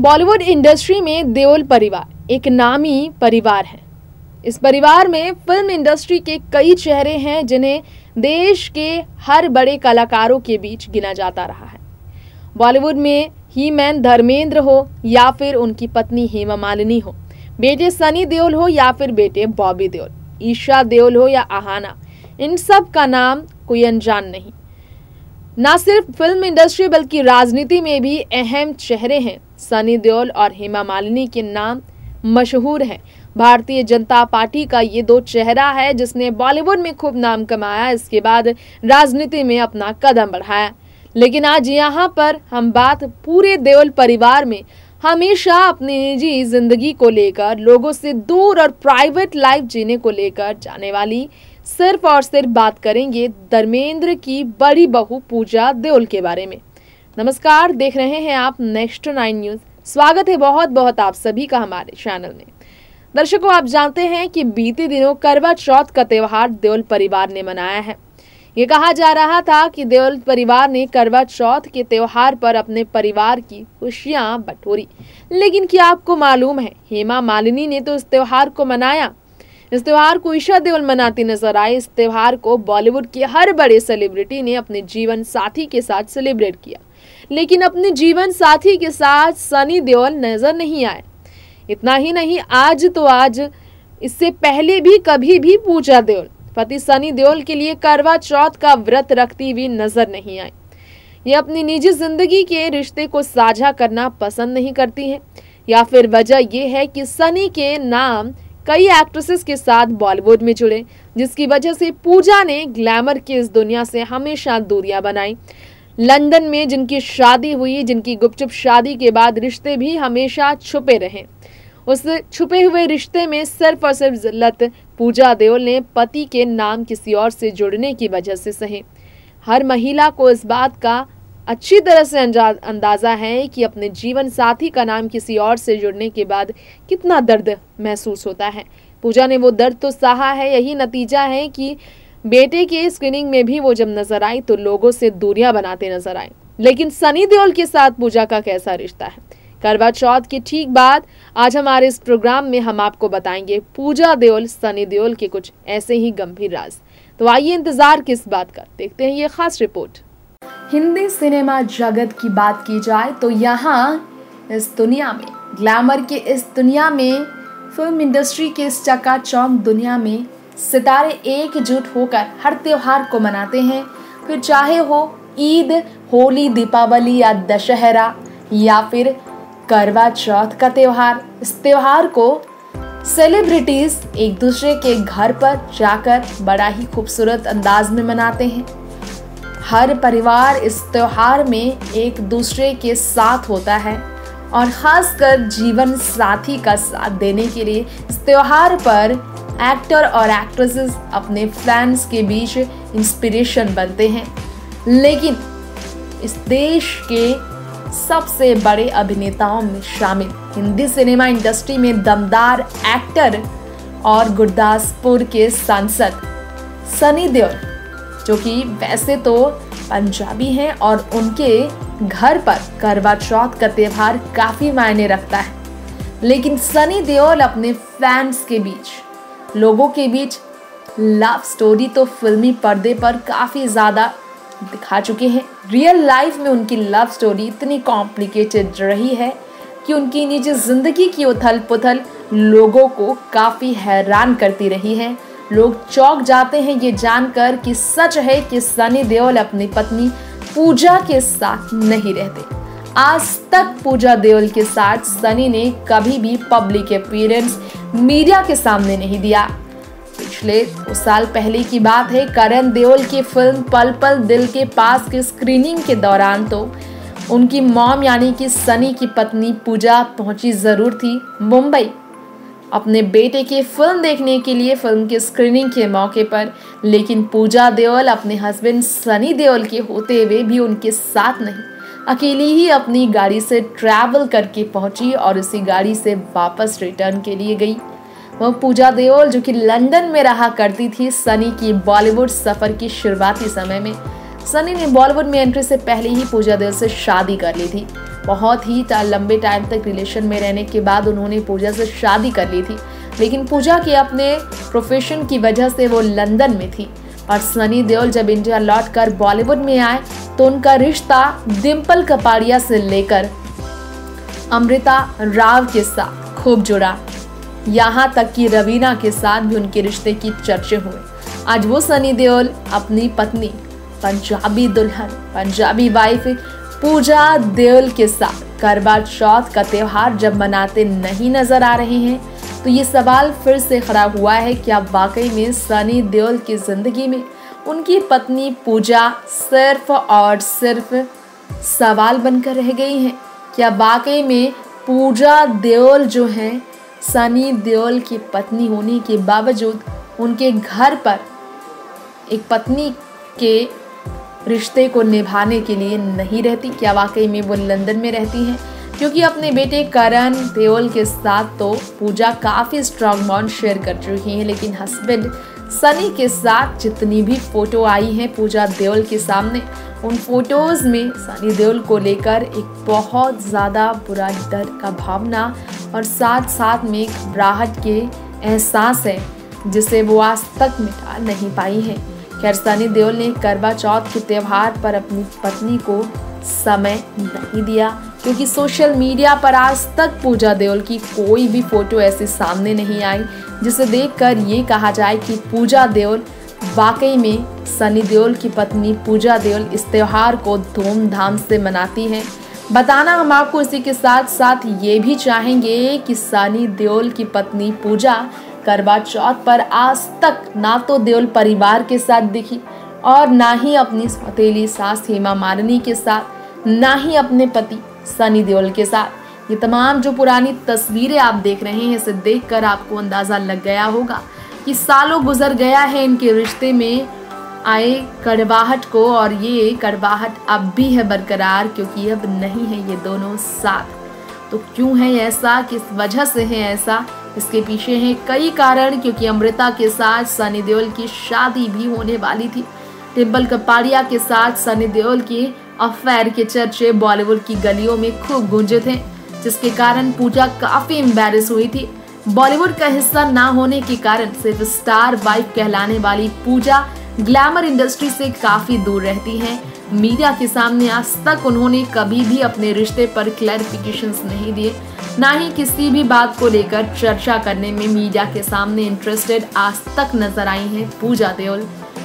Bollywood industry में देओल परिवार एक नामी परिवार है। इस परिवार में फिल्म इंडस्ट्री के कई चेहरे हैं जिन्हें देश के हर बड़े कलाकारों के बीच गिना जाता रहा है। बॉलीवुड में ही मैन धर्मेंद्र हो या फिर उनकी पत्नी हेमा मालिनी हो, बेटे सनी देओल हो या फिर बेटे बॉबी देओल, ईशा देओल हो या आहाना, इन सब का नाम कोई अनजान नहीं। ना सिर्फ फिल्म इंडस्ट्री बल्कि राजनीति में भी अहम चेहरे हैं। सनी देओल और हेमा मालिनी के नाम मशहूर हैं। भारतीय जनता पार्टी का ये दो चेहरा है जिसने बॉलीवुड में खूब नाम कमाया, इसके बाद राजनीति में अपना कदम बढ़ाया। लेकिन आज यहाँ पर हम बात पूरे देओल परिवार में हमेशा अपनी निजी जिंदगी को लेकर, लोगों से दूर और प्राइवेट लाइफ जीने को लेकर जाने वाली सिर्फ और सिर्फ बात करेंगे धर्मेंद्र की बड़ी बहू पूजा देओल के बारे में। नमस्कार, देख रहे हैं आप नेक्स्ट 9 न्यूज। स्वागत है बहुत बहुत आप सभी का हमारे चैनल में। दर्शकों, आप जानते हैं कि बीते दिनों करवा चौथ का त्योहार देओल परिवार ने मनाया है। ये कहा जा रहा था कि देओल परिवार ने करवा चौथ के त्योहार पर अपने परिवार की खुशियां बटोरी, लेकिन क्या आपको मालूम है, हेमा मालिनी ने तो इस त्योहार को मनाया। इस त्योहार को ईशा देओल मनाती नजर आई। इस त्योहार को बॉलीवुड के हर बड़े सेलिब्रिटी ने अपने जीवन साथी के साथ सेलिब्रेट किया, लेकिन अपने जीवन साथी के साथ सनी देओल नजर नहीं आए। इतना ही नहीं, आज इससे पहले भी कभी भी पूजा देओल पति सनी देओल के लिए करवा चौथ का व्रत रखती हुई नजर नहीं आई। ये अपनी निजी जिंदगी के रिश्ते को साझा करना पसंद नहीं करती हैं, या फिर वजह यह है कि सनी के नाम कई एक्ट्रेसेस के साथ बॉलीवुड में जुड़े, जिसकी वजह से पूजा ने ग्लैमर की इस दुनिया से हमेशा दूरियां बनाई। लंदन में जिनकी शादी हुई, जिनकी गुपचुप शादी के बाद रिश्ते भी हमेशा छुपे रहे, उस छुपे हुए रिश्ते में सिर्फ और सिर्फ जिल्लत पूजा देओल ने पति के नाम किसी और से जुड़ने की वजह से सहे। हर महिला को इस बात का अच्छी तरह से अंदाजा है कि अपने जीवन साथी का नाम किसी और से जुड़ने के बाद कितना दर्द महसूस होता है। पूजा ने वो दर्द तो सहा है, यही नतीजा है कि बेटे के स्क्रीनिंग में भी वो जब नजर आई तो लोगों से दूरियां बनाते नजर आए। लेकिन सनी देओल के साथ पूजा का कैसा रिश्ता है? करवा चौथ के ठीक बाद आज हमारे इस प्रोग्राम में हम आपको बताएंगे पूजा देओल सनी देओल के कुछ ऐसे ही गंभीर राज। तो आइए इंतजार किस बात का, देखते हैं ये खास रिपोर्ट। हिंदी सिनेमा जगत की बात की जाए तो यहाँ इस दुनिया में, ग्लैमर के इस दुनिया में, फिल्म इंडस्ट्री के इस चकाचौंध दुनिया में सितारे एकजुट होकर हर त्योहार को मनाते हैं। फिर चाहे हो ईद, होली, दीपावली या दशहरा या फिर करवा चौथ का त्योहार। इस त्योहार को सेलिब्रिटीज एक दूसरे के घर पर जाकर बड़ा ही खूबसूरत अंदाज में मनाते हैं। हर परिवार इस त्योहार में एक दूसरे के साथ होता है और खासकर जीवन साथी का साथ देने के लिए इस त्योहार पर एक्टर और एक्ट्रेसेस अपने फैंस के बीच इंस्पिरेशन बनते हैं। लेकिन इस देश के सबसे बड़े अभिनेताओं में शामिल हिंदी सिनेमा इंडस्ट्री में दमदार एक्टर और गुरदासपुर के सांसद सनी देओल, जो कि वैसे तो पंजाबी हैं और उनके घर पर करवा चौथ का त्योहार काफी मायने रखता है। लेकिन सनी देओल अपने फैंस के बीच, लोगों के बीच लव स्टोरी तो फिल्मी पर्दे पर काफी ज्यादा दिखा चुके हैं। रियल लाइफ में उनकी लव स्टोरी इतनी कॉम्प्लिकेटेड रही है कि उनकी निजी जिंदगी की उथल पुथल लोगों को काफी हैरान करती रही है। लोग चौंक जाते हैं ये जानकर कि सच है कि सनी देओल अपनी पत्नी पूजा के साथ नहीं रहते। आज तक पूजा देओल के साथ सनी ने कभी भी पब्लिक अपीयरेंस मीडिया के सामने नहीं दिया। पिछले 2 साल पहले की बात है, करण देओल की फिल्म पल पल दिल के पास की स्क्रीनिंग के दौरान तो उनकी मॉम यानी कि सनी की पत्नी पूजा पहुंची जरूर थी मुंबई अपने बेटे की फिल्म देखने के लिए, फिल्म की स्क्रीनिंग के मौके पर। लेकिन पूजा देओल अपने हस्बैंड सनी देओल के होते हुए भी उनके साथ नहीं, अकेली ही अपनी गाड़ी से ट्रैवल करके पहुंची और उसी गाड़ी से वापस रिटर्न के लिए गई। वह पूजा देओल जो कि लंदन में रहा करती थी सनी की बॉलीवुड सफर की शुरुआती समय में। सनी ने बॉलीवुड में एंट्री से पहले ही पूजा देओल से शादी कर ली थी। बहुत ही लंबे टाइम तक रिलेशन में रहने के बाद उन्होंने पूजा से शादी कर ली थी, लेकिन पूजा के अपने प्रोफेशन की वजह से वो लंदन में थी और सनी देओल जब इंडिया लौटकर बॉलीवुड में आए तो उनका रिश्ता डिम्पल कपाड़िया से लेकर अमृता राव के साथ खूब जुड़ा। यहाँ तक कि रवीना के साथ भी उनके रिश्ते की चर्चे हुए। आज वो सनी देओल अपनी पत्नी पंजाबी दुल्हन, पंजाबी वाइफ पूजा देओल के साथ करवा चौथ का त्योहार जब मनाते नहीं नजर आ रहे हैं तो ये सवाल फिर से खड़ा हुआ है, क्या वाकई में सनी देओल की जिंदगी में उनकी पत्नी पूजा सिर्फ और सिर्फ सवाल बनकर रह गई हैं? क्या वाकई में पूजा देओल जो हैं सनी देओल की पत्नी होने के बावजूद उनके घर पर एक पत्नी के रिश्ते को निभाने के लिए नहीं रहती? क्या वाकई में वो लंदन में रहती हैं? क्योंकि अपने बेटे करण देओल के साथ तो पूजा काफ़ी स्ट्रॉन्ग बॉन्ड शेयर कर चुकी हैं, लेकिन हस्बैंड सनी के साथ जितनी भी फोटो आई हैं पूजा देओल के सामने, उन फोटोज़ में सनी देओल को लेकर एक बहुत ज़्यादा बुरा डर का भावना और साथ साथ में एक घबराहट के एहसास है जिसे वो आज तक मिटा नहीं पाई हैं। खैर, सनी देओल ने करवा चौथ के त्यौहार पर अपनी पत्नी को समय नहीं दिया क्योंकि सोशल मीडिया पर आज तक पूजा देओल की कोई भी फोटो ऐसी सामने नहीं आई जिसे देखकर ये कहा जाए कि पूजा देओल वाकई में सनी देओल की पत्नी पूजा देओल इस त्योहार को धूमधाम से मनाती हैं। बताना हम आपको इसी के साथ साथ ये भी चाहेंगे कि सनी देओल की पत्नी पूजा करवा चौथ पर आज तक ना तो देओल परिवार के साथ दिखी और ना ही अपनी सौतेली सास हेमा मालिनी के साथ, ना ही अपने पति सनी देओल के साथ। ये तमाम जो पुरानी तस्वीरें आप देख रहे हैं इसे देखकर आपको अंदाज़ा लग गया होगा कि सालों गुजर गया है इनके रिश्ते में आए कड़वाहट को और ये कड़वाहट अब भी है बरकरार क्योंकि अब नहीं है ये दोनों साथ। तो क्यों है ऐसा, किस वजह से है ऐसा, इसके पीछे हैं कई कारण। क्योंकि अमृता के साथ सनी देओल की शादी भी होने वाली थी। डिम्पल कपाड़िया के साथ सनी देओल की अफेयर के चर्चे बॉलीवुड की गलियों में खूब गूंजे थे, जिसके कारण पूजा काफी एम्बैरेस हुई थी। बॉलीवुड का हिस्सा ना होने के कारण सिर्फ स्टार वाइफ कहलाने वाली पूजा ग्लैमर इंडस्ट्री से काफी दूर रहती हैं। मीडिया के सामने आज तक उन्होंने कभी भी अपने रिश्ते पर क्लैरिफिकेशंस नहीं दिए, ना ही किसी भी बात को लेकर चर्चा करने में मीडिया के सामने इंटरेस्टेड आज तक नजर आई हैं पूजा देओल।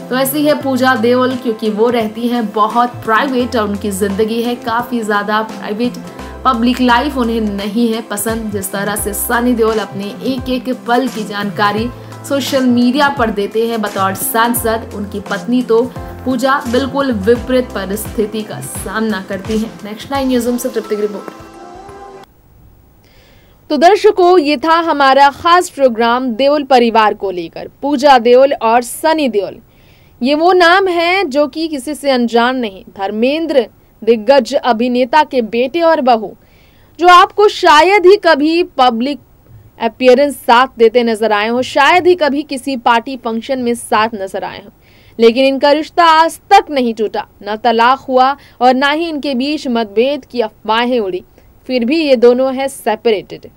तो ऐसी है पूजा देओल क्योंकि वो रहती हैं बहुत प्राइवेट और उनकी जिंदगी है काफी ज्यादा प्राइवेट, पब्लिक लाइफ उन्हें नहीं है पसंद। जिस तरह से सनी देओल अपने एक एक पल की जानकारी सोशल मीडिया पर देते हैं बतौर सांसद, उनकी पत्नी तो पूजा बिल्कुल विपरीत परिस्थिति का सामना करती है। नेक्स्ट 9 न्यूज़ से तृप्ति की रिपोर्ट। तो दर्शकों, ये था हमारा खास प्रोग्राम देओल परिवार को लेकर। पूजा देओल और सनी देओल ये वो नाम है जो कि किसी से अनजान नहीं। धर्मेंद्र दिग्गज अभिनेता के बेटे और बहू जो आपको शायद ही कभी पब्लिक अपीयरेंस साथ देते नजर आए हो, शायद ही कभी किसी पार्टी फंक्शन में साथ नजर आए हो, लेकिन इनका रिश्ता आज तक नहीं टूटा, न तलाक हुआ और ना ही इनके बीच मतभेद की अफवाहें उड़ी। फिर भी ये दोनों है सेपरेटेड,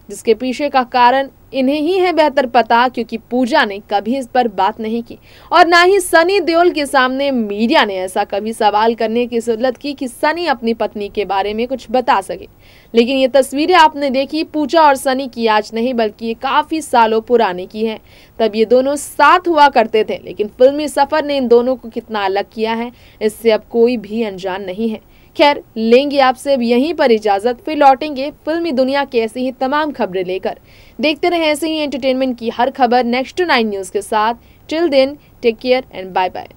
जिसके पीछे का कारण इन्हें ही है बेहतर पता, क्योंकि पूजा ने कभी इस पर बात नहीं की और ना ही सनी देओल के सामने मीडिया ने ऐसा कभी सवाल करने की जरूरत की कि सनी अपनी पत्नी के बारे में कुछ बता सके। लेकिन ये तस्वीरें आपने देखी पूजा और सनी की आज नहीं बल्कि ये काफी सालों पुराने की है। तब ये दोनों साथ हुआ करते थे, लेकिन फिल्मी सफर ने इन दोनों को कितना अलग किया है इससे अब कोई भी अनजान नहीं है। खैर, लेंगे आपसे अब यहीं पर इजाजत, फिर लौटेंगे फिल्मी दुनिया की ऐसी ही तमाम खबरें लेकर। देखते रहे ऐसे ही एंटरटेनमेंट की हर खबर नेक्स्ट 9 न्यूज़ के साथ। Till then take care and bye bye.